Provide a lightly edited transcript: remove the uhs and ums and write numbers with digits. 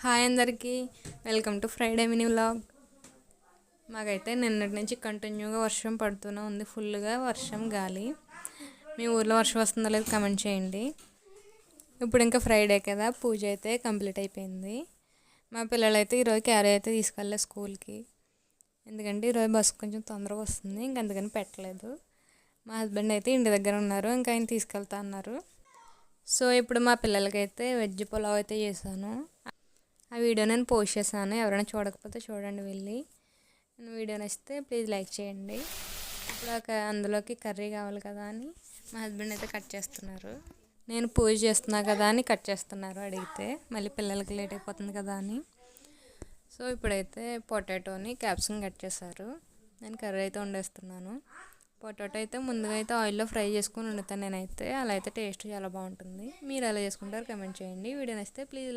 Hi అందరికీ, welcome to Friday mini vlog. మాకైతే నిన్నటి నుంచి కంటిన్యూగా వర్షం పడుతూనే ఉంది, ఫుల్గా వర్షం గాలి. మీ ఊర్లో వర్షం వస్తుందో లేదో కమెంట్ చేయండి. ఇప్పుడు ఇంకా ఫ్రైడే కదా, పూజ అయితే కంప్లీట్ అయిపోయింది. మా పిల్లలైతే ఈరోజు క్యారీ అయితే తీసుకెళ్ళలేదు స్కూల్కి, ఎందుకంటే ఈరోజు బస్సు కొంచెం తొందరగా వస్తుంది, ఇంక అందుకని పెట్టలేదు. మా హస్బెండ్ అయితే ఇంటి దగ్గర ఉన్నారు, ఇంకా ఆయన తీసుకెళ్తా అన్నారు. సో ఇప్పుడు మా పిల్లలకైతే వెజ్ పులావ్ అయితే చేశాను. ఆ వీడియో నేను పోస్ట్ చేశాను, ఎవరైనా చూడకపోతే చూడండి వెళ్ళి. వీడియో నచ్చితే ప్లీజ్ లైక్ చేయండి. ఇప్పుడు అందులోకి కర్రీ కావాలి కదా అని మా హస్బెండ్ అయితే కట్ చేస్తున్నారు. నేను పూజ చేస్తున్నా కదా అని కట్ చేస్తున్నారు అడిగితే, మళ్ళీ పిల్లలకి లేట్ అయిపోతుంది కదా అని. సో ఇప్పుడైతే పొటాటోని క్యాప్సికం కట్ చేశారు, నేను కర్రీ అయితే వండేస్తున్నాను. పొటాటో అయితే ముందుగా అయితే ఆయిల్లో ఫ్రై చేసుకొని వండుతాను నేనైతే, అలా అయితే టేస్ట్ చాలా బాగుంటుంది. మీరు ఎలా చేసుకుంటారు కమెంట్ చేయండి. వీడియో నచ్చితే ప్లీజ్ లైక్